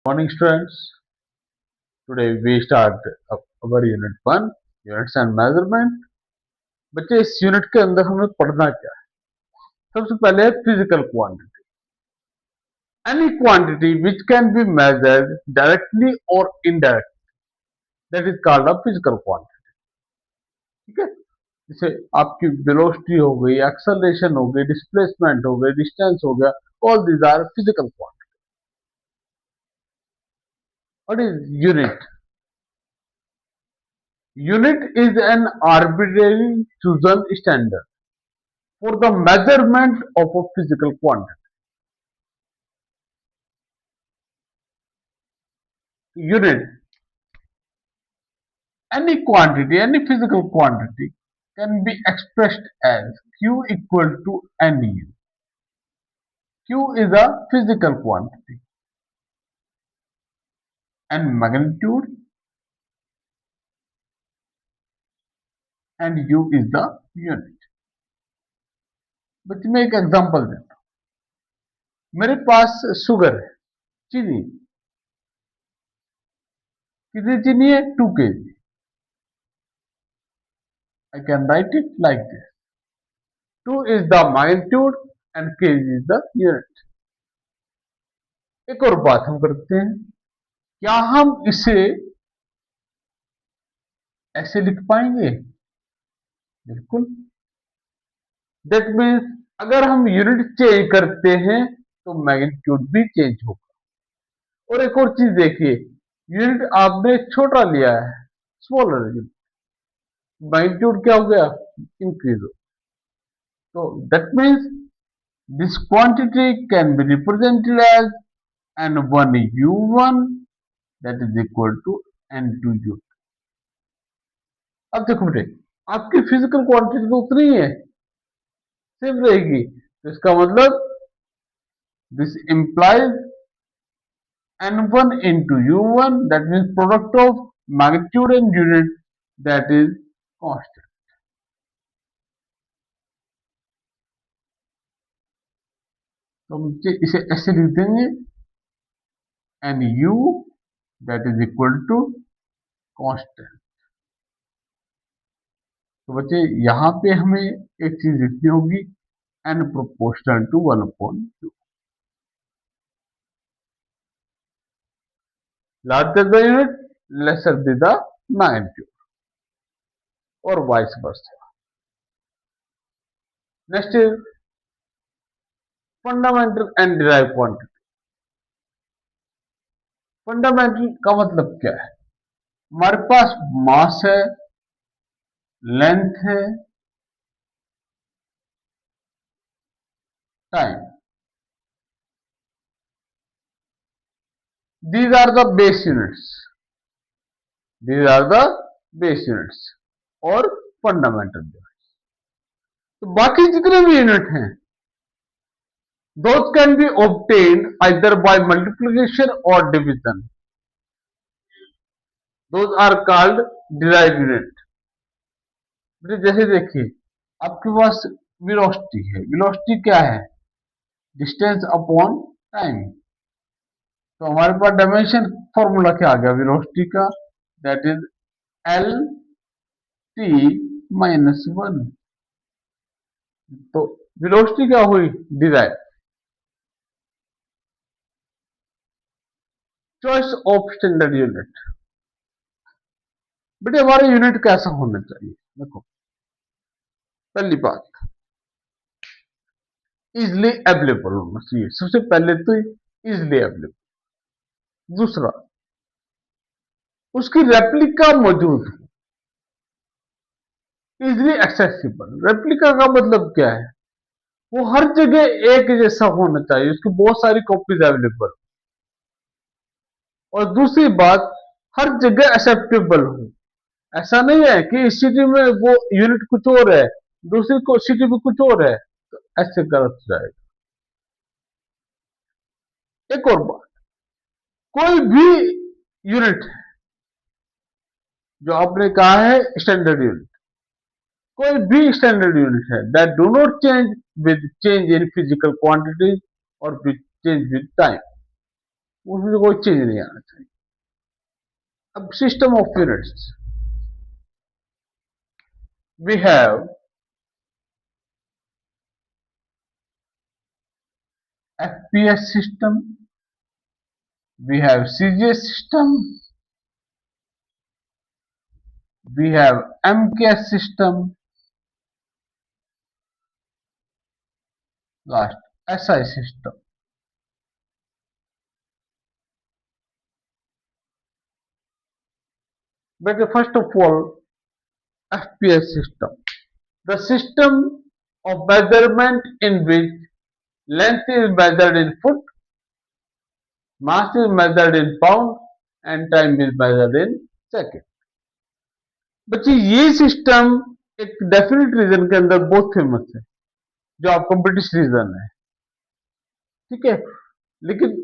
Morning students, today we start our unit 1 units and measurement। बच्चे इस unit के अंदर हमें पढ़ना क्या है? सबसे पहले है physical quantity. Any quantity which can be measured directly और indirect, that is called a physical quantity. ठीक है, जैसे आपकी वेलोसिटी हो गई, एक्सेलरेशन हो गई, डिस्प्लेसमेंट हो गई, डिस्टेंस हो गया, all these are physical quantity. What is unit? Unit is an arbitrary chosen standard for the measurement of a physical quantity. Unit, any quantity, any physical quantity can be expressed as Q equal to NU. Q is a physical quantity and magnitude, and U is the unit. बच्चे मैं एक example देता हूं। मेरे पास sugar है, चीनी। कितनी चीनी है? 2 kg। I can write it like this. 2 is the magnitude and kg is the unit. एक और बात हम करते हैं, क्या हम इसे ऐसे लिख पाएंगे? बिल्कुल। दैट मीन्स अगर हम यूनिट चेंज करते हैं तो मैग्नीट्यूड भी चेंज होगा। और एक और चीज देखिए, यूनिट आपने छोटा लिया है, स्मॉलर यूनिट, मैग्नीट्यूड क्या हो गया? इंक्रीज हो। तो that means this quantity can be represented as n1 u1 that is equal to n2 u। अब देखो बेटे, आपकी फिजिकल क्वांटिटी तो उतनी ही है, सेम रहेगी। तो इसका मतलब this implies n1 into u1, that means product of magnitude and unit, that is constant। तो हम इसे ऐसे लिख देंगे nu that is equal to constant। तो बच्चे यहां पे हमें एक चीज लिखनी होगी, n proportional to 1/2। larger the unit, lesser be the magnitude, or vice versa। next is fundamental and derived quantity। Fundamental का मतलब क्या है? हमारे पास मास है, लेंथ है, time. These are the base units। These are the base units और fundamental units। तो बाकी जितने भी यूनिट हैं, those can be obtained either by multiplication or division। Those are called derived unit। जैसे देखिए, आपके पास वेलोसिटी है। वेलोसिटी क्या है? Distance upon time. तो हमारे पास डायमेंशन फॉर्मूला क्या आ गया वेलोसिटी का? That is L T minus 1। तो वेलोसिटी क्या हुई? Derive. Choice of standard unit. बेटे हमारा यूनिट कैसा होना चाहिए? देखो, पहली बात इजिली अवेलेबल होना चाहिए। सबसे पहले तो इजिली अवेलेबल। दूसरा, उसकी रेप्लिका मौजूद हो, इजिली एक्सेसिबल। रेप्लिका का मतलब क्या है? वो हर जगह एक जैसा होना चाहिए, उसकी बहुत सारी कॉपीज अवेलेबल। और दूसरी बात, हर जगह एक्सेप्टेबल हो। ऐसा नहीं है कि इस सिटी में वो यूनिट कुछ और है, दूसरी को सिटी में कुछ और है, तो ऐसे गलत हो जाएगा। एक और बात, कोई भी यूनिट जो आपने कहा है स्टैंडर्ड यूनिट, कोई भी स्टैंडर्ड यूनिट है that do not change with change in physical quantities और विद चेंज विद टाइम। उसमें कोई चेंज नहीं आना चाहिए। अब system of units, we have FPS system, we have CGS system, we have MKS system, last SI system. But first of all, FPS system, the system of measurement in which length is measured in foot, mass is measured in pound and time is measured in second. बच्चे ये system एक definite reason के अंदर बहुत famous है, जो आपका British reason है, ठीक है। लेकिन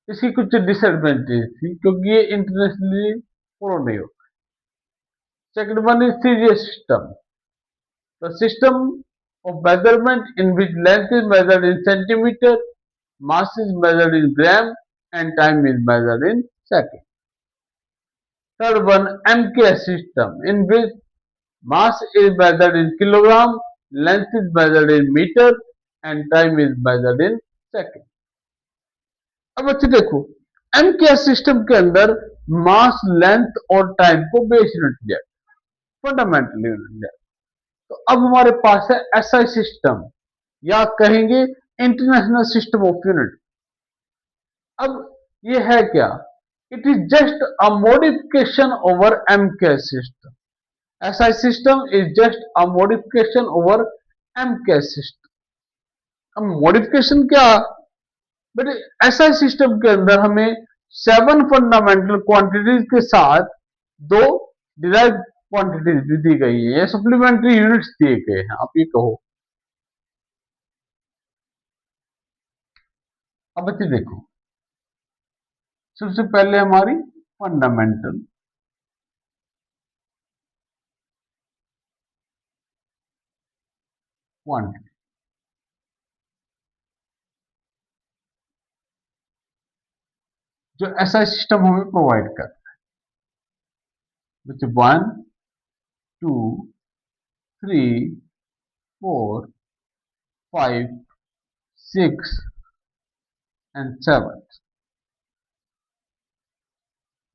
इसकी कुछ डिसएडवांटेज थी, क्योंकि ये इंटरनेशनली फॉलो नहीं होता। Second one is CGS system, the system of measurement in which length is measured in centimetre, mass is measured in gram and time is measured in second. Third one, MKS system, in which mass is measured in kilogram, length is measured in meter and time is measured in second. अब अच्छे देखो, MKS system के अंदर मास, length और time को base unit लिया, fundamental unit लिया। तो अब हमारे पास है एसआई सिस्टम, या कहेंगे इंटरनेशनल सिस्टम ऑफ यूनिट। अब ये है क्या? It is just a modification over MKS system. SI system is just a modification over MKS system. अब मॉडिफिकेशन क्या? बट एसआई सिस्टम के अंदर हमें 7 फंडामेंटल क्वांटिटीज के साथ 2 डिराइव क्वांटिटीज भी दी गई है, सप्लीमेंट्री यूनिट्स दिए गए हैं, आप ये कहो। अब बच्चे देखो, सबसे पहले हमारी फंडामेंटल क्वांटिटी, जो एसआई सिस्टम हमें प्रोवाइड करता है। बच्चे 1, 2, 3, 4, 5, 6 एंड 7,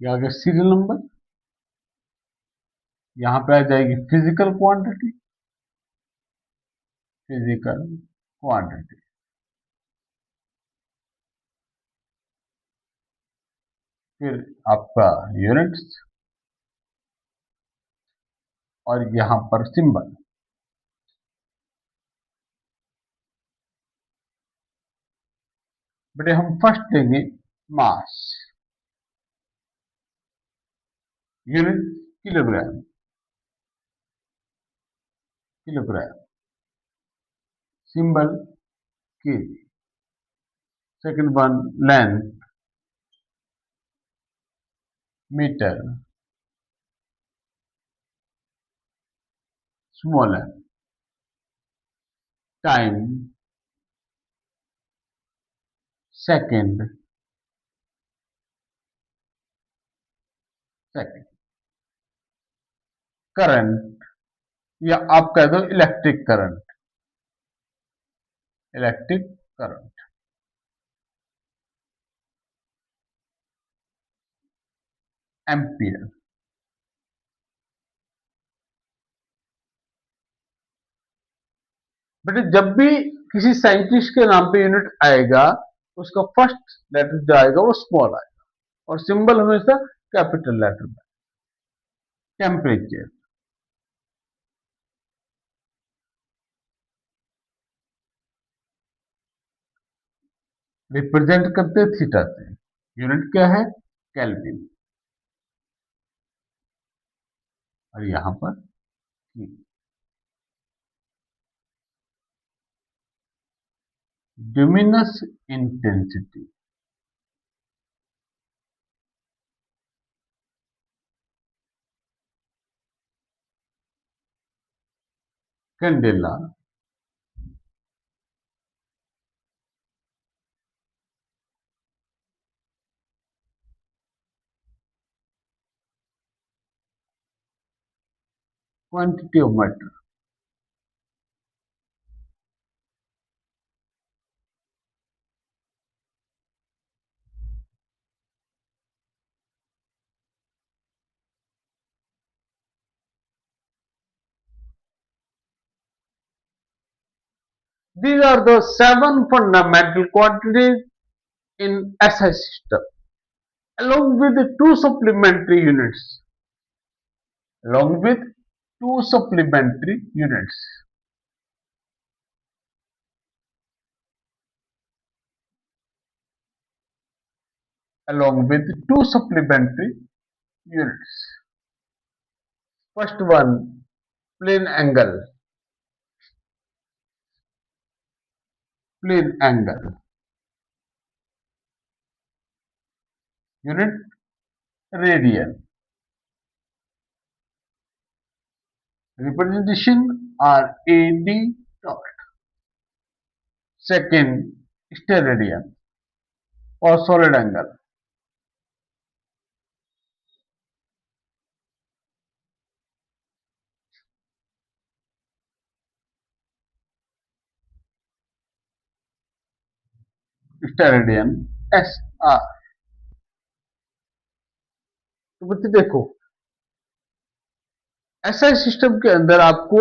ये आ गया सीरियल नंबर। यहां पे आ जाएगी फिजिकल क्वांटिटी, फिजिकल क्वांटिटी, फिर आपका यूनिट्स, और यहां पर सिंबल। बेटे हम फर्स्ट लेंगे mass, unit kilogram, kilogram, symbol KG. Second one length, metre, small m, time, second, second, current, या आप कह दो electric current, electric current, ampere. बेटे जब भी किसी साइंटिस्ट के नाम पे यूनिट आएगा, उसका फर्स्ट लेटर जो आएगा वो स्मॉल आएगा, और सिंबल हमेशा कैपिटल लेटर में। टेम्परेचर, रिप्रेजेंट करते थीटा से, यूनिट क्या है? केल्विन, और यहां पर luminous intensity, candela, quantity of matter. These are the 7 fundamental quantities in SI system, along with the 2 supplementary units. Along with 2 supplementary units. Along with 2 supplementary units. First one, plane angle. Plane angle. Unit radian. Representation RAD dot. Second, steradian or solid angle. steradian SR. तो बच्चे देखो, SI system के अंदर आपको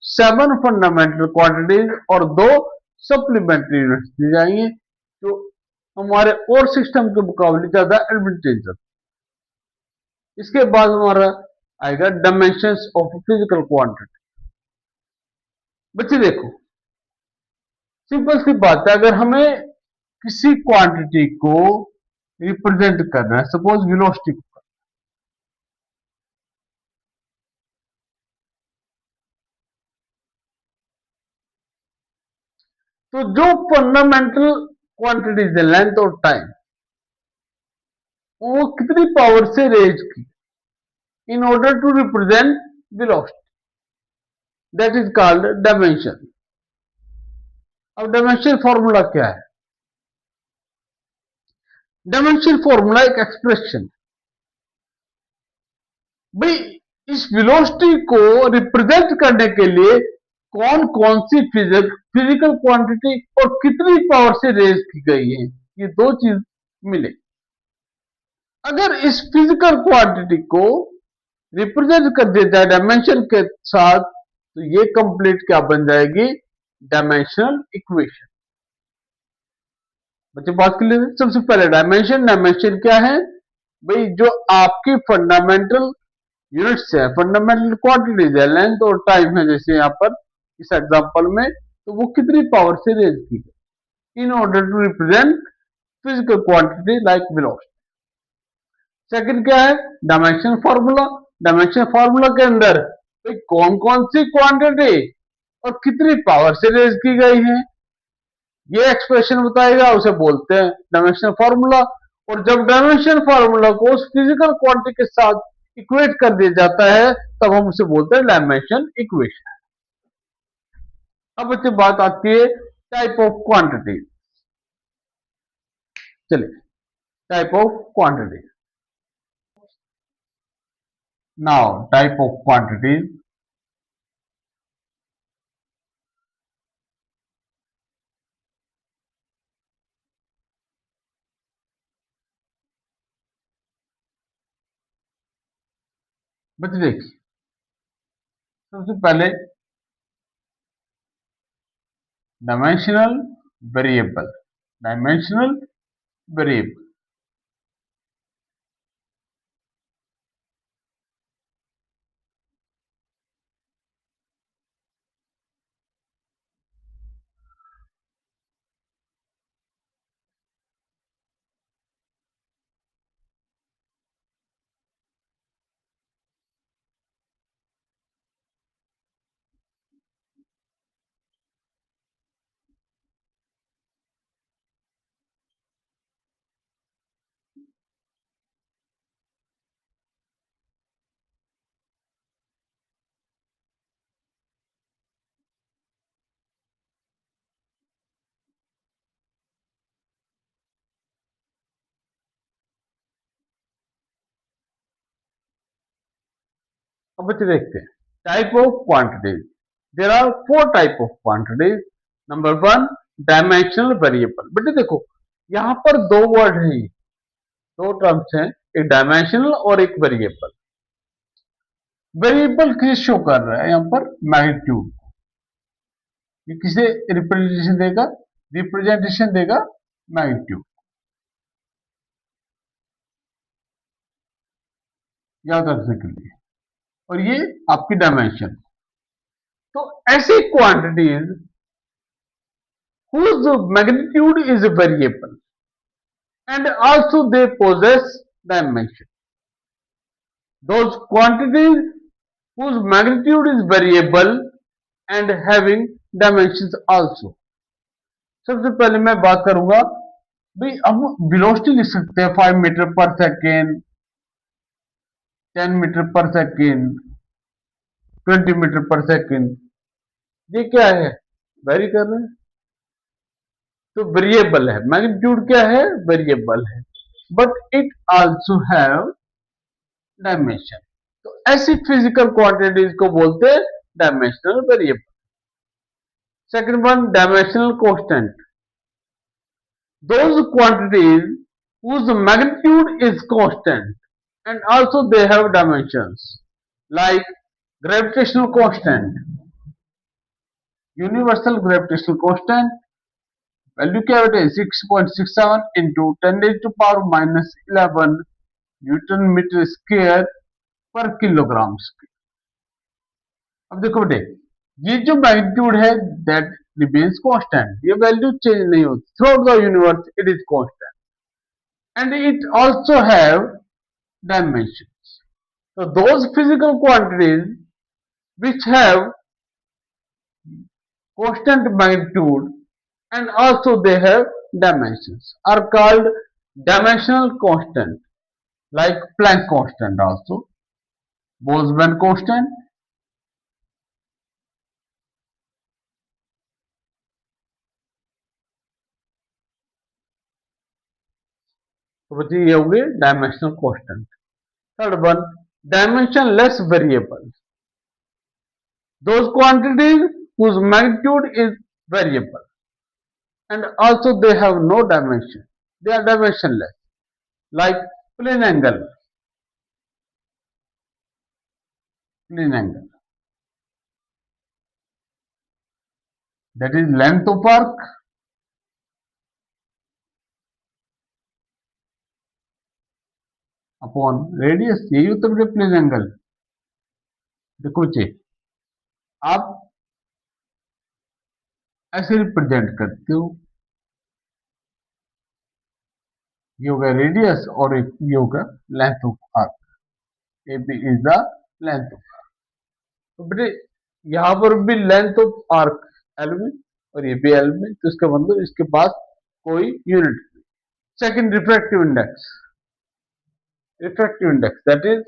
7 fundamental quantities और 2 supplementary units दी जाएंगे जो हमारे और सिस्टम के मुकाबले ज्यादा एडवांटेज है। इसके बाद हमारा आएगा डायमेंशंस ऑफ फिजिकल क्वांटिटी। बच्चे देखो, सिंपल सी बात है, अगर हमें किसी क्वांटिटी को रिप्रेजेंट करना है, सपोज वेलोसिटी को, तो जो फंडामेंटल क्वांटिटीज है लेंथ और टाइम, वो कितनी पावर से रेज की in order to represent velocity, that is called dimension. अब डायमेंशन फॉर्मूला क्या है? डायमेंशन फॉर्मूला एक एक्सप्रेशन, भाई इस वेलोसिटी को रिप्रेजेंट करने के लिए कौन कौन सी फिजिकल क्वांटिटी और कितनी पावर से रेज की गई है, ये दो चीज मिले। अगर इस फिजिकल क्वांटिटी को रिप्रेजेंट कर दिया जाए डायमेंशन के साथ, तो ये कंप्लीट क्या बन जाएगी? Dimensional equation. बच्चे बात कर लेते, सबसे पहले डायमेंशन क्या है? भाई जो आपकी फंडामेंटल यूनिट्स है, फंडामेंटल क्वांटिटीज है, लेंथ और टाइम है, जैसे यहां पर इस एग्जांपल में, तो वो कितनी पावर से रेज की है in order to represent physical quantity like velocity. Second क्या है? Dimension formula. डायमेंशन फार्मूला के अंदर कौन कौन सी क्वांटिटी और कितनी पावर से रेज की गई है, ये एक्सप्रेशन बताएगा, उसे बोलते हैं डायमेंशन फार्मूला। और जब डायमेंशन फार्मूला को उस फिजिकल क्वांटिटी के साथ इक्वेट कर दिया जाता है, तब हम उसे बोलते हैं डायमेंशन इक्वेशन। अब बच्चे बात आती है टाइप ऑफ क्वांटिटी। चलिए, type of quantity. Now type of quantities. बच्चे देखिए, सबसे पहले डायमेंशनल वेरिएबल। डायमेंशनल वेरिएबल, अब बच्चे देखते हैं Type of quantities. There are four type of quantities. Number one, dimensional variable. बेटे देखो यहां पर दो वर्ड है, दो टर्म्स हैं, एक डायमेंशनल और एक वेरिएबल. वेरिएबल किसे शो कर रहा है यहां पर? मैग्नीट्यूड. ये किसे रिप्रेजेंटेशन देगा मैग्नीट्यूड, याद रखने के लिए. और ये आपकी डायमेंशन. तो ऐसी quantities whose magnitude is variable and also they possess dimension. Those quantities whose magnitude is variable and having dimensions also. सबसे पहले मैं बात करूंगा भाई, हम वेलोसिटी लिख सकते हैं 5 मीटर पर सेकेंड, 10 मीटर पर सेकेंड, 20 मीटर पर सेकेंड. ये क्या है? वेरी कर रहे हैं. तो वेरिएबल है. मैग्नीट्यूड क्या है? वेरिएबल है. But it also have dimension. तो ऐसी फिजिकल क्वांटिटीज को बोलते हैं dimensional variable. Second one, dimensional constant. Those quantities whose magnitude is constant and also they have dimensions, like gravitational constant. Universal gravitational constant value क्या बेटे? 6.67 into 10 raised to power minus 11 newton metre square per kilogram square. अब देखो बेटे, ये जो magnitude है that remains constant. ये value change नहीं होती. Throughout the universe it is constant and it also have dimensions. So those physical quantities which have constant magnitude and also they have dimensions are called dimensional constant, like Planck constant also, Boltzmann constant. तो बच्चे ये हो गए dimensional constant. Third one, dimensionless variables. Those quantities whose magnitude is variable and also they have no dimension. They are dimensionless, like plane angle. Plane angle, that is length of arc upon radius. यही होता है plane angle. देखो बच्चे, आप ऐसे represent करते हो, ये होगा रेडियस और ये होगा length of arc. A B is the length of arc. तो बेटे यहां पर भी लेंथ ऑफ आर्क एल में और ये भी एल में, तो इसका मतलब इसके पास कोई यूनिट नहीं. Second, refractive index. Refractive index, that is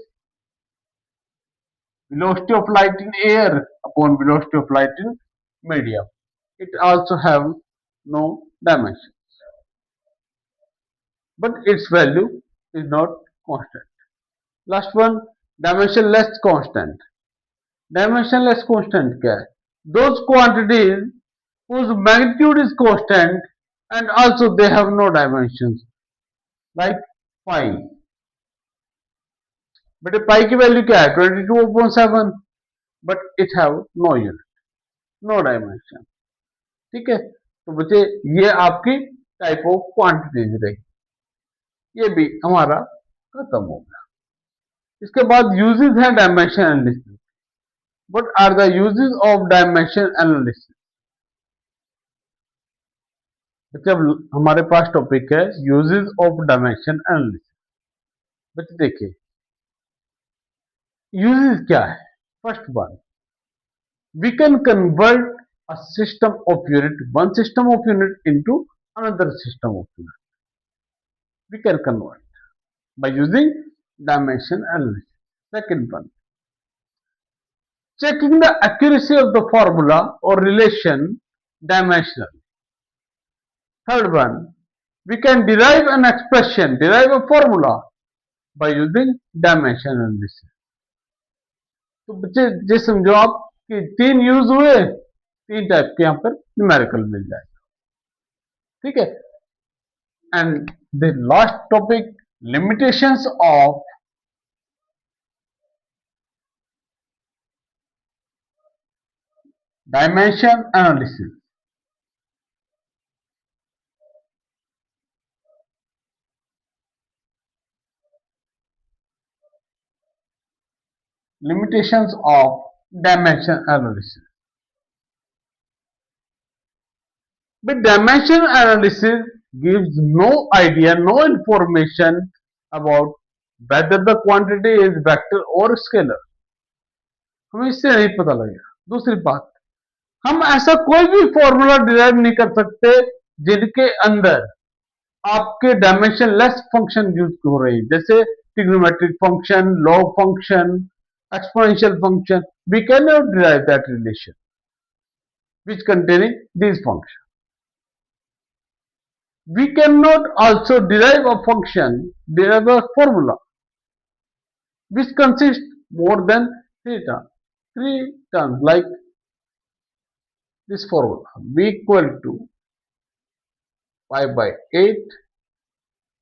velocity of light in air upon velocity of light in medium. It also have no dimensions, but its value is not constant. Last one, dimensionless constant. Dimensionless constant क्या है? Those quantities whose magnitude is constant and also they have no dimensions, like pi. But pi की value क्या है? 22.7, but it have no unit, no dimension. ठीक है. तो बच्चे ये आपकी टाइप ऑफ क्वांटिटीज रही. ये भी हमारा खत्म हो गया. इसके बाद यूजेस है dimension analysis. What are the uses of dimension analysis? जब हमारे पास टॉपिक है यूजेस ऑफ डायमेंशन एनालिसिस. बच्चे देखिए यूजेस क्या है. First one, we can convert a system of unit, one system of unit into another system of unit. We can convert by using dimension analysis. Second one, checking the accuracy of the formula or relation dimensionally. Third one, we can derive an expression, derive a formula by using dimension analysis. तो बच्चे ये समझो आप कि 3 use हुए, 3 type के यहां पर न्यूमेरिकल मिल जाएगा। ठीक है, and the last topic, limitations of dimension analysis. Limitations of dimension analysis. But dimension analysis gives no idea, no information about whether the quantity is vector or scalar. हमें इससे नहीं पता लगेगा। दूसरी बात, हम ऐसा कोई भी फॉर्मूला डिराइव नहीं कर सकते जिनके अंदर आपके डायमेंशन लेस फंक्शन यूज हो रही, जैसे trigonometric function, log function, exponential function. We cannot derive that relation which containing these functions. We cannot also derive a function, derive a formula which consists more than 3 terms like this formula, v equal to pi by 8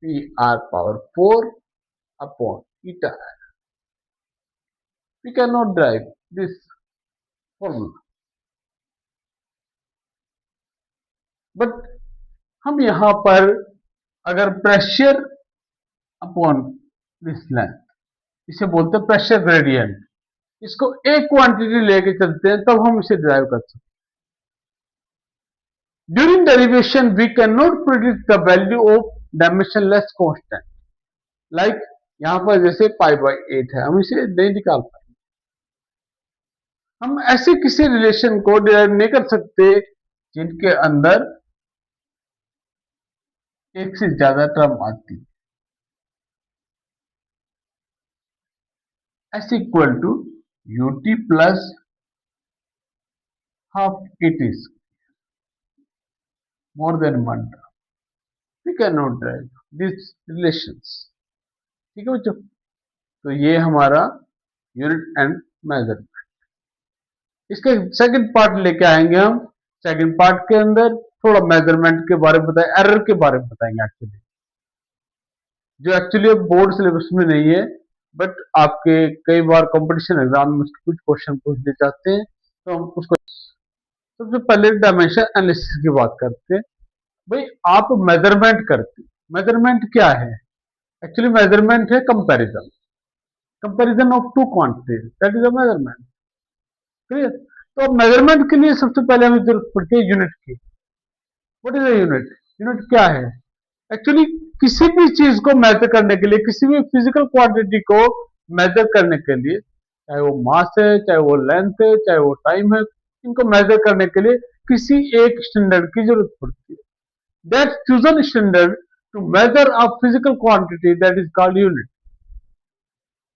p r power 4 upon eta. We cannot derive this formula, but हम यहां पर अगर pressure upon this length, इसे बोलते हैं pressure gradient, इसको एक quantity लेके चलते हैं तब हम इसे डिराइव कर सकते हैं। During derivation we can not predict the value of dimensionless constant, like यहां पर जैसे पाई बाई 8 है, हम इसे नहीं निकाल पाएंगे। हम ऐसे किसी रिलेशन को डिराइव नहीं कर सकते जिनके अंदर एक से ज्यादा टर्म आती है। S equal to ut plus half it is more than 1 term. We cannot derive these relations. ठीक है बच्चों, तो ये हमारा यूनिट एंड मेजरमेंट। इसके सेकंड पार्ट लेके आएंगे हम। सेकंड पार्ट के अंदर थोड़ा मेजरमेंट के बारे में बताएं, एरर के बारे में बताएंगे एक्चुअली, जो एक्चुअली बोर्ड सिलेबस में नहीं है, बट आपके कई बार कंपटीशन एग्जाम में कुछ क्वेश्चन पूछने चाहते हैं, तो हम उसको सबसे पहले डायमेंशन एनालिसिस की बात करते हैं। भाई आप मेजरमेंट करते, मेजरमेंट क्या है? एक्चुअली मेजरमेंट है comparison, comparison of two quantities, that is a measurement. Clear? तो अब मेजरमेंट के लिए सबसे पहले हमें जरूरत पड़ती है यूनिट की। What is a unit? Unit क्या है? एक्चुअली किसी भी चीज को मेजर करने के लिए, किसी भी फिजिकल क्वांटिटी को मेजर करने के लिए, चाहे वो मास है, चाहे वो लेंथ है, चाहे वो टाइम है, इनको मेजर करने के लिए किसी एक स्टैंडर्ड की जरूरत पड़ती है। That chosen standard to measure a physical quantity, that is called unit.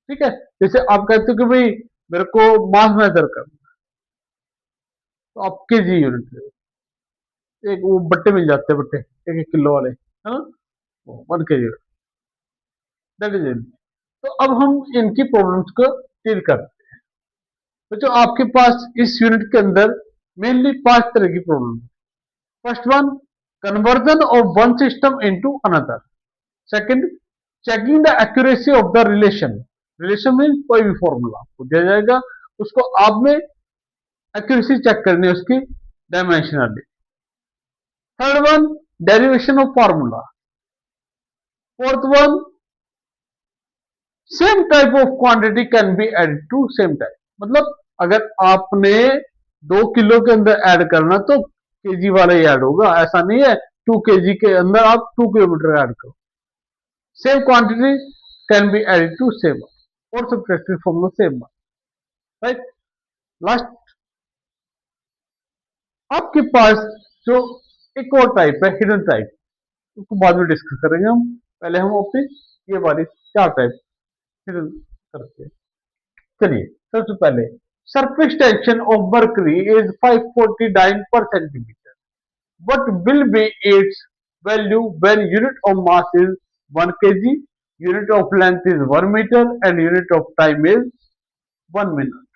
ठीक है, जैसे आप कहते हो कि भाई मेरे को मास मेजर करना, तो आप केजी यूनिट ले, एक वो बट्टे मिल जाते हैं, बट्टे 1-1 किलो वाले, है ना, 1 केजी, दैट इज यूनिट। तो अब हम इनकी प्रॉब्लम्स को डील करते हैं। तो जो आपके पास इस यूनिट के अंदर मेनली 5 तरह की problem. First one, conversion of one system into another. Second, checking the accuracy of the relation. Relation mean कोई भी फॉर्मूला आपको दिया जाएगा, उसको आप में एक्यूरेसी चेक करनी है उसकी dimensionally. Third one, derivation of formula. Fourth one, same type of quantity can be added to same type. मतलब अगर आपने 2 किलो के अंदर ऐड करना तो केजी वाला ही ऐड होगा, ऐसा नहीं है 2 केजी के अंदर आप 2 किलोमीटर ऐड करो। Same quantity can be added to same और subtracted from the same one, right. Last, आपके पास जो एक और टाइप है हिडन टाइप, उसको बाद में डिस्कस करेंगे हम। पहले हम अपनी ये वाली 4 टाइप हिडन करते हैं। चलिए, सबसे पहले surface tension of mercury is 549 per centimeter. What will be its value when unit of mass is 1 kg, unit of length is 1 meter, and unit of time is 1 minute?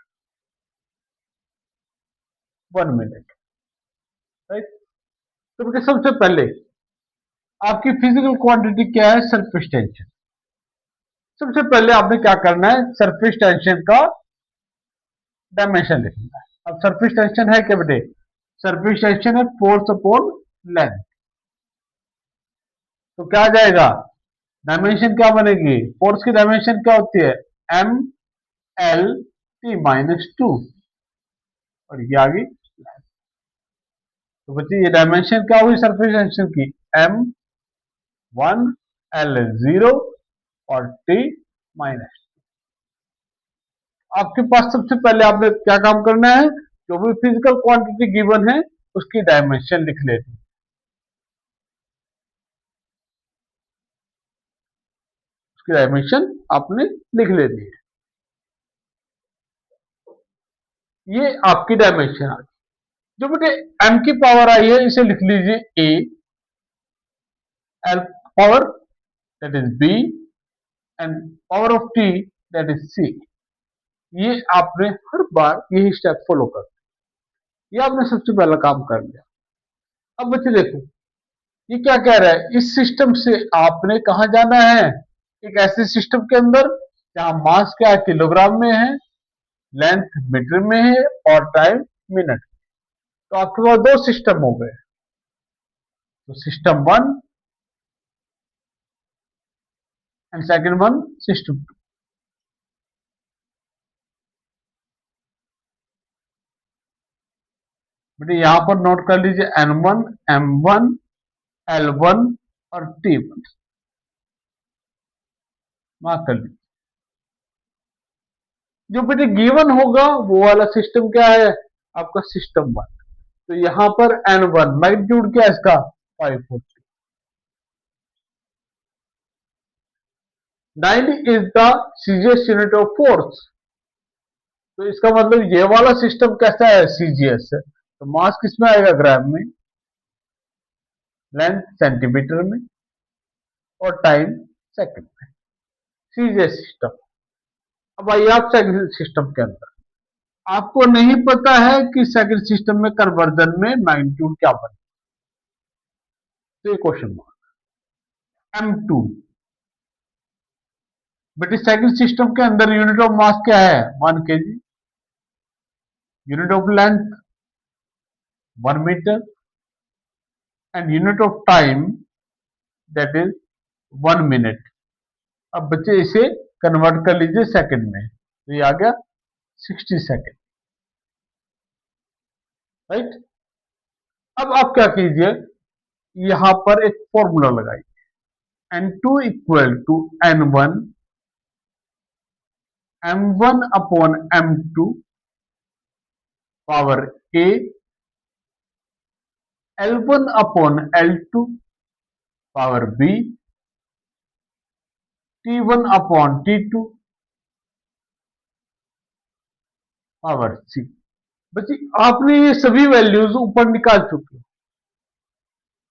1 minute, right. तो बेटा सबसे पहले आपकी physical quantity क्या है? Surface tension. सबसे पहले आपने क्या करना है? सरफेस टेंशन का डायमेंशन लिखना है। अब सरफेस टेंशन है क्या बेटे? सरफेस टेंशन है फोर्स अपॉन लेंथ। तो क्या आ जाएगा? डायमेंशन क्या बनेगी? फोर्स की डायमेंशन क्या होती है? एम एल टी माइनस 2, और ये आ गई। तो बच्चे ये डायमेंशन क्या हुई सरफेस टेंशन की? एम 1, एल 0 और टी माइनस। आपके पास सबसे पहले आपने क्या काम करना है? जो भी फिजिकल क्वांटिटी गिवन है उसकी डायमेंशन लिख लेनी। उसकी डायमेंशन आपने लिख लेनी है। ये आपकी डायमेंशन आ गई। जो बेटे एम की पावर आई है इसे लिख लीजिए a, L power that is b, and power of T that is c. ये आपने हर बार यही स्टेप फॉलो कर, ये आपने सबसे पहला काम कर लिया। अब बच्चे देखो ये क्या कह रहा है? इस सिस्टम से आपने कहा जाना है? एक ऐसे सिस्टम के अंदर जहां मास क्या है? किलोग्राम में है, लेंथ मीटर में है और टाइम मिनट। तो आपके पास दो सिस्टम हो गए। तो system 1 and second one system 2। बेटे यहां पर नोट कर लीजिए N1, M1, L1 और T1, मार्क कर लीजिए। जो बेटे गिवन होगा वो वाला सिस्टम क्या है? आपका सिस्टम 1। तो यहां पर N1 मैग्नीट्यूड क्या है इसका? 540। 90 is the CGS unit of force. तो इसका मतलब ये वाला सिस्टम कैसा है? सीजीएस है। तो मास किसमें आएगा? ग्राम में, लेंथ सेंटीमीटर में और टाइम सेकंड में। CGS system. अब आइए आप सेकंड सिस्टम के अंदर। आपको नहीं पता है कि सेकंड सिस्टम में कन्वर्जन में मैग्नीट्यूड क्या बने, तो ये क्वेश्चन मार्क। M2 बेटे सेकंड सिस्टम के अंदर यूनिट ऑफ मास क्या है? 1 kg। Unit of length 1 metre and unit of time that is 1 minute. अब बच्चे इसे कन्वर्ट कर लीजिए सेकंड में, तो ये आ गया 60 सेकंड, राइट। अब आप क्या कीजिए? यहां पर एक फॉर्मूला लगाइए। N2 equal to N1 M1 upon M2 power A, L1 upon L2 power B, T1 upon T2 power C। बच्चे आपने ये सभी वैल्यूज ऊपर निकाल चुके हो।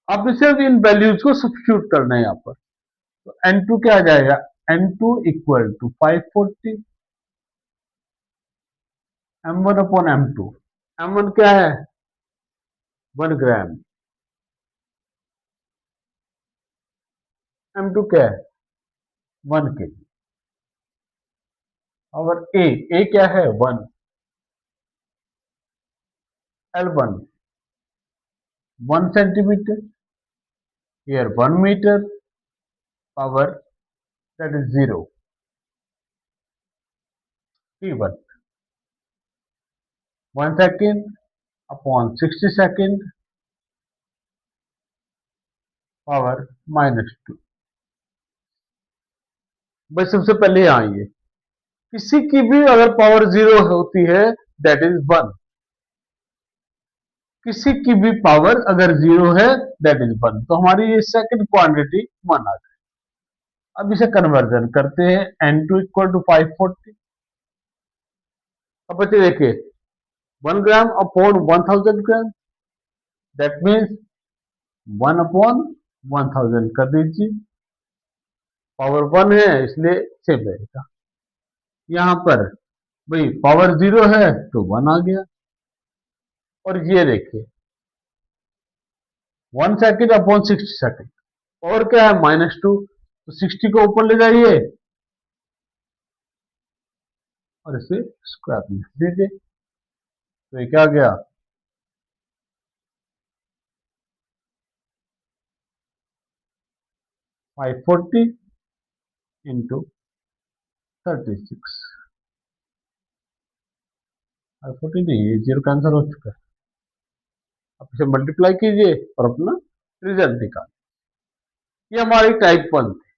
आपने सिर्फ इन वैल्यूज को सब्स्टिट्यूट करना है यहां पर। तो N2 क्या आ जाएगा? N2 equal to 540 M1 upon M2। M1 क्या है? 1 ग्राम। M2 क्या है? 1 kg। और A क्या है? 1। L1 1 centimetre, here 1 meter, power that is 0। T1 1 second upon 60 second, power -2। बस सबसे पहले यहाँ आइए, किसी की भी अगर पावर 0 होती है दैट इज 1। किसी की भी पावर अगर 0 है दैट इज 1। तो हमारी ये सेकंड क्वांटिटी 1 आ गई। अब इसे कन्वर्जन करते हैं। N2 equal to 540। अब बच्चे देखिए 1 ग्राम upon 1000 gram, that means 1 upon 1000 कर दीजिए। पावर 1 है इसलिए सेम रहेगा। यहां पर भाई पावर 0 है तो 1 आ गया। और ये देखिए 1 सेकेंड अपॉन 60 सेकेंड, और क्या है -2, तो 60 को ऊपर ले जाइए और इसे स्क्वायर में लिख दीजिए, तो ये क्या आ गया 540 इंटू 36। 540 नहीं, ये 0 कैंसिल हो चुका है। आप इसे मल्टीप्लाई कीजिए और अपना रिजल्ट निकालिए। ये हमारी टाइप 1 थी,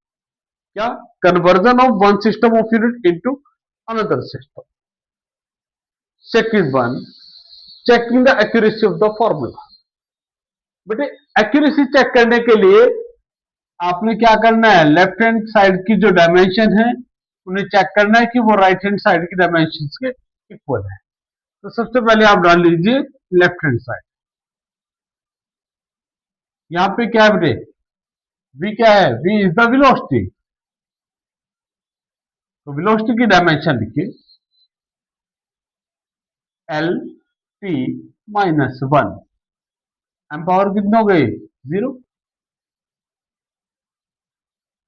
क्या conversion of one system of unit into another system. Second one, checking the accuracy of the formula. बेटे एक्यूरेसी चेक करने के लिए आपने क्या करना है, लेफ्ट हैंड साइड की जो डायमेंशन है उन्हें चेक करना है कि वो राइट हैंड साइड की डायमेंशन के इक्वल है। तो सबसे पहले आप डाल लीजिए लेफ्ट हैंड साइड। यहां पे क्या है बेटे, v क्या है, v इज द वेलोसिटी, तो वेलोसिटी की डायमेंशन लिखिए एल टी -1। एम पावर कितने हो गई 0,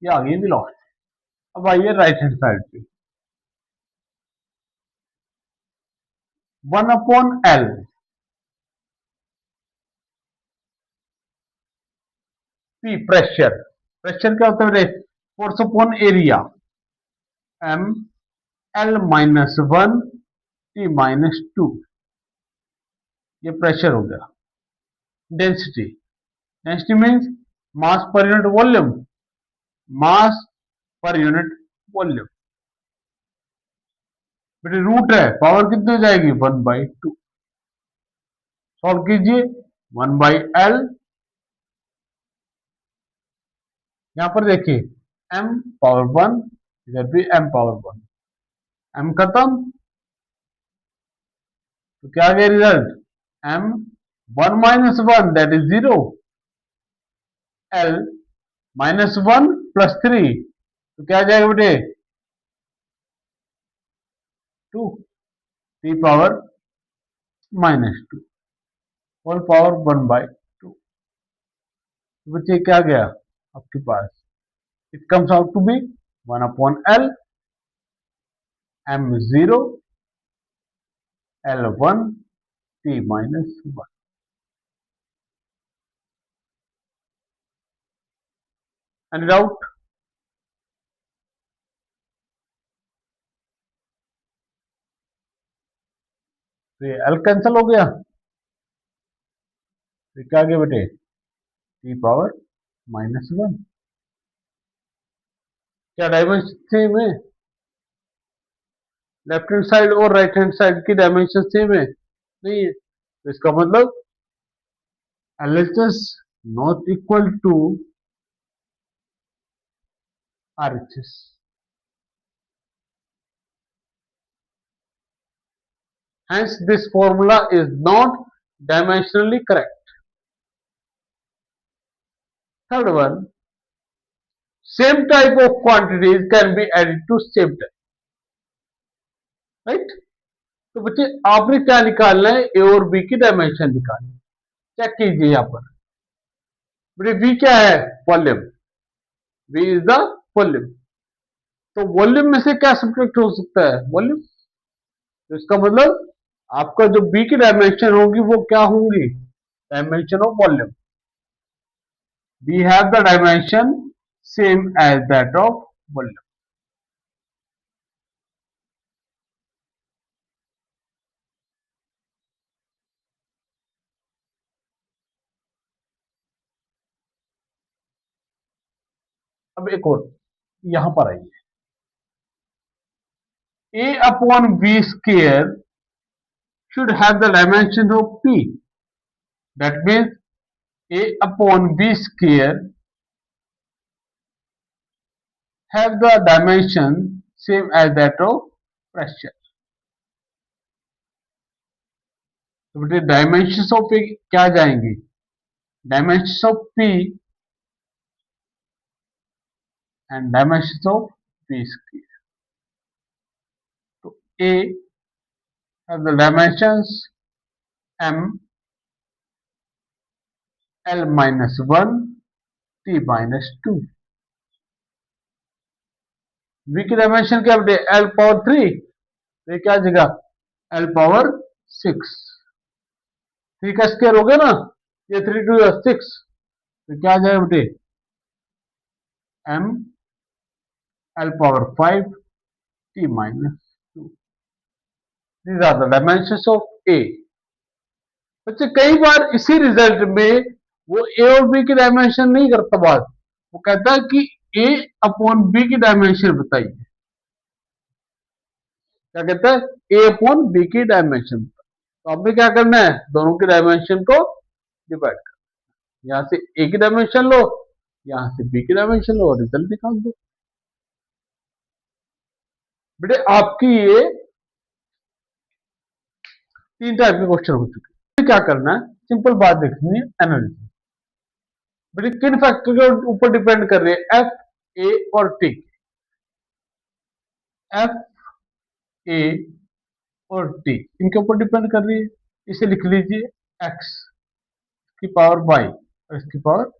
ये आ गई वेलोसिटी। अब आइए राइट हैंड साइड पे, 1/L, P प्रेशर, प्रेशर क्या होता है, force upon area, M L -1 T -2, ये प्रेशर हो गया। Density, density means mass per unit volume, मास पर यूनिट वॉल्यूम। बेटे रूट है, पावर कितनी हो जाएगी 1/2। सॉल्व कीजिए 1/L, यहां पर देखिए m पावर 1, इधर भी m पावर 1, m खत्म तो क्या आ गया result, m 1 - 1 that is 0, l -1 + 3 तो क्या आ जाएगा बेटे 2, 3 पावर -2 होल पावर 1/2। तो बच्चे क्या गया आपके पास, it comes out to be 1/L, m0, L1, T -1। Any doubt, तो ये L कैंसिल हो गया, तो क्या आ गया बेटे T पावर -1। क्या डायमेंशन सेम है, लेफ्ट हैंड साइड और राइट हैंड साइड की डायमेंशन सेम है, नहीं है, तो इसका मतलब LHS not equal to RHS। Hence this formula is not dimensionally correct. Third one, same type of quantities can be added to same type, right? तो बच्चे आपने क्या निकालना है, ए और बी की डायमेंशन निकालनी, चेक कीजिए यहां पर। बेटे वी क्या है, volume, V is the volume, तो वॉल्यूम में से क्या सब्ट्रैक्ट हो सकता है, वॉल्यूम। तो इसका मतलब आपका जो बी की डायमेंशन होगी वो क्या होंगी, dimension of volume. B have the dimension same as that of volume. अब एक और यहां पर आइए, A/V² should have the dimension of P, that means A/V² have the dimension same as that of pressure। तो बेटे डायमेंशन ऑफ P क्या जाएंगी, dimension of P and dimension of V²। तो A have the dimensions M L-1 T-2। v की dimension क्या बेटे L⁻3, तो ये क्या आ जाएगा L⁻6। 3 का स्क्वायर हो गया ना, ये 3 2 6, तो क्या आ जाएगा बेटे m L⁻5 T-2। These are the dimensions of A। बच्चे कई बार इसी रिजल्ट में वो ए और बी की डायमेंशन नहीं करता बात, वो कहता है कि ए अपॉन बी की डायमेंशन बताइए। क्या कहता है ए अपॉन बी की डायमेंशन। तो आपने क्या करना है, दोनों की डायमेंशन को डिवाइड करना, यहां से ए की डायमेंशन लो, यहां से बी की डायमेंशन लो और रिजल्ट निकाल दो। बेटे आपकी ये 3 टाइप के क्वेश्चन हो चुके हैं। क्या करना है, सिंपल बात देखनी है, एनालिसिस। बेटे किन फैक्टर के ऊपर डिपेंड कर रही है, एफ, ए और टी। एफ, ए और टी इनके ऊपर डिपेंड कर रही है। इसे लिख लीजिए एक्स की पावर वाई और इसकी पावर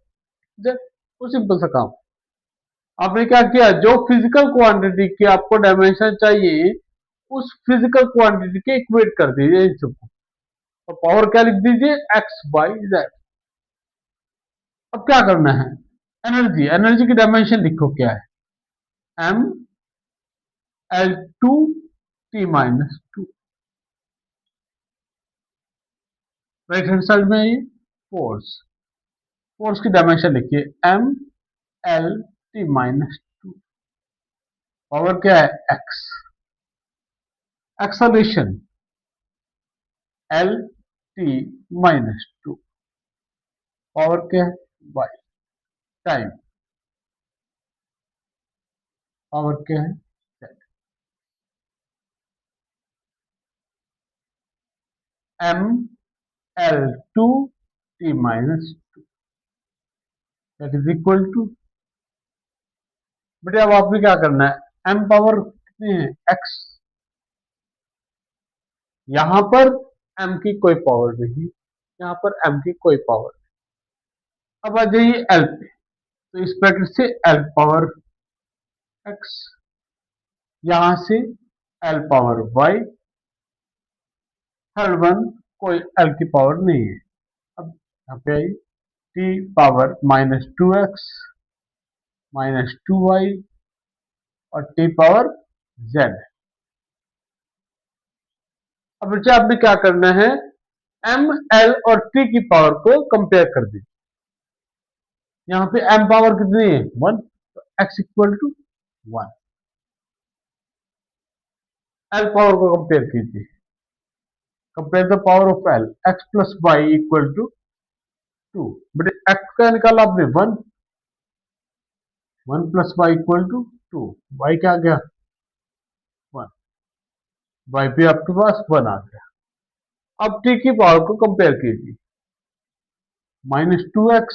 जेड। तो सिंपल सा काम, आपने क्या किया, जो फिजिकल क्वांटिटी की आपको डायमेंशन चाहिए उस फिजिकल क्वांटिटी के इक्वेट कर दीजिए इन सबको, और पावर क्या लिख दीजिए एक्स वाई जेड। अब क्या करना है, एनर्जी, एनर्जी की डायमेंशन लिखो क्या है, M L2T-2। Right hand side में ये फोर्स, फोर्स की डायमेंशन लिखिए MLT-2। पावर क्या है एक्स, एक्सलेशन L-T-2। पावर क्या है वाई, टाइम पावर क्या है z। ML2T-2 that is equal to, बेटे अब आपने क्या करना है, m पावर कितनी है x, यहां पर m की कोई पावर नहीं, यहां पर m की कोई पावर नहीं। अब आ जाइए l पे, तो इस ब्रैकेट से l पावर x, यहां से l power y, third one कोई l की पावर नहीं है। अब यहाँ पे आई t पावर -2x -2y और t पावर z। अब बच्चे आपने क्या करना है, m, l और t की पावर को कंपेयर कर दीजिए। यहाँ पे m पावर कितनी है 1, तो x इक्वल टू 1। l पावर को कंपेयर कीजिए, compare the power of l, x plus Y equal to 2। But x का निकाला आपने 1, 1 plus Y equal to 2, Y क्या आ गया 1, वाई भी आपके पास 1 आ गया। अब t की पावर को कंपेयर कीजिए, -2x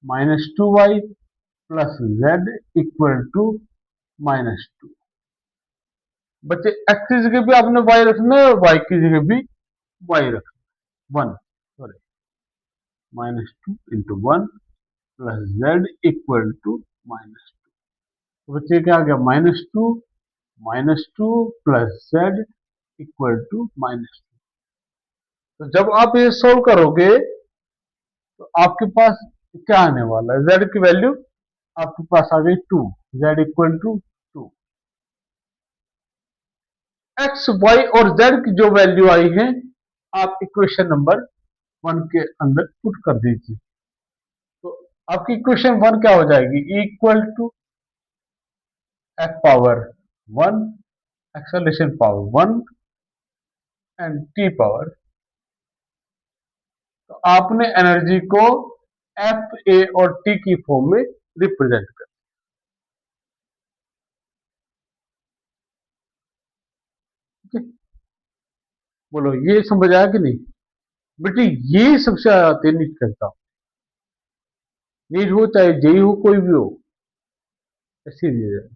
-2y plus z equal to -2। बच्चे x की जगह भी आपने y रखना है और y की जगह भी y रखना, 1 sorry -2 × 1 plus z equal to -2। तो बच्चे क्या आ गया -2 प्लस z इक्वल टू -2। तो जब आप ये सोल्व करोगे तो आपके पास क्या आने वाला है, z की वैल्यू आपके पास आ गई 2, z equal to 2। X Y और z की जो वैल्यू आई है आप इक्वेशन नंबर 1 के अंदर पुट कर दीजिए। तो आपकी इक्वेशन 1 क्या हो जाएगी, equal to f power 1, acceleration power 1 and t power. तो आपने एनर्जी को एफ, ए और टी की फॉर्म में रिप्रेजेंट कर, ठीक है। बोलो ये समझ आया कि नहीं बेटी, ये सबसे ज्यादा आते नीट करता, नीट हो चाहे जेई हो कोई भी हो, ऐसी दिया जाए।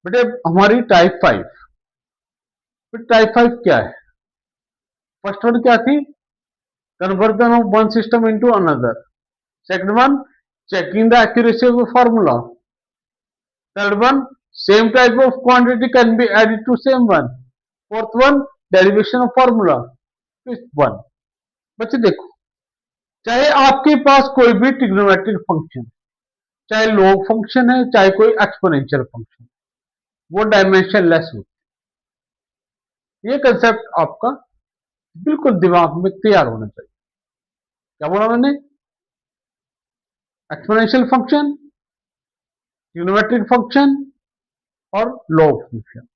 बेटे हमारी टाइप 5, फिर टाइप 5 क्या है? फर्स्ट वन क्या थी? Conversion of one system into another. Second one, checking the accuracy of a formula. Third one, same type of quantity can be added to same one. Fourth one, derivation of formula. Fifth one, बच्चे देखो, चाहे आपके पास कोई भी trigonometric function, चाहे log function है, चाहे कोई एक्सपोनेंशियल फंक्शन, वो डायमेंशन लेस होती है। ये कंसेप्ट आपका बिल्कुल दिमाग में तैयार होना चाहिए। क्या बोला मैंने? एक्सपोनेंशियल फंक्शन, ट्रिग्नोमेट्रिक फंक्शन और log function,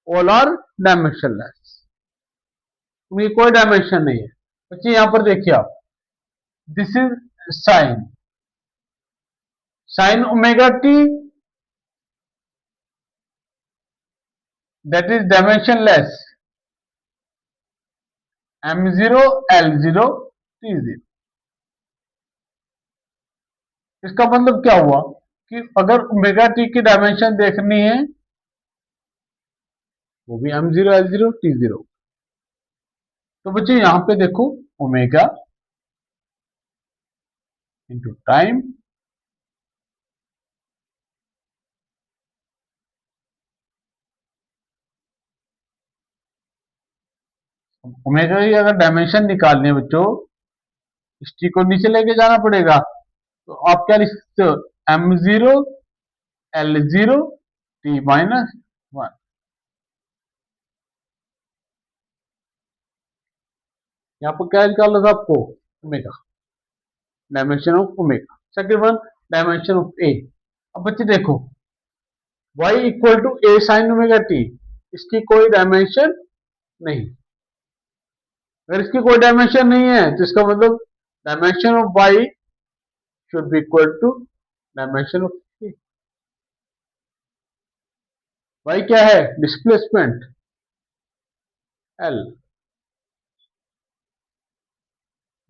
all are dimensionless. उनकी कोई डायमेंशन नहीं है। बच्चे यहां पर देखिए आप, this is sine, sign omega T, that is dimension less, m0 l0 t0। इसका मतलब क्या हुआ कि अगर ओमेगा टी की डायमेंशन देखनी है, वो भी m0 l0 t0। तो बच्चे यहां पे देखो, ओमेगा इंटू टाइम ओमेगा की अगर डायमेंशन निकालनी है बच्चों, इस टी को नीचे लेके जाना पड़ेगा। तो आप क्या लिख सकते हो? m0 l0 t-1। यहाँ पर क्या निकालना था आपको? Omega, dimension of omega. Second one, dimension of a. अब बच्चे देखो, y equal to a sine omega t, इसकी कोई डायमेंशन नहीं। अगर इसकी कोई डायमेंशन नहीं है तो इसका मतलब dimension of y should be equal to dimension of A. y क्या है? Displacement l,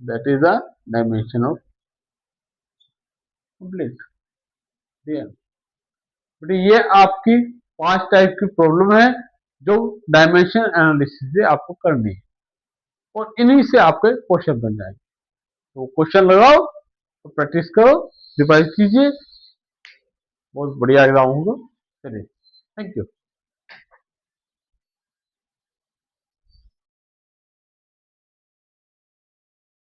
that is the dimension of complete. ये आपकी 5 टाइप की प्रॉब्लम है जो डायमेंशन एनालिसिस से आपको करनी है, और इन्हीं से आपके क्वेश्चन बन जाएंगे। तो क्वेश्चन लगाओ, तो प्रैक्टिस करो, रिवाइज कीजिए, बहुत बढ़िया एग्जाम होगा। चलिए, थैंक यू।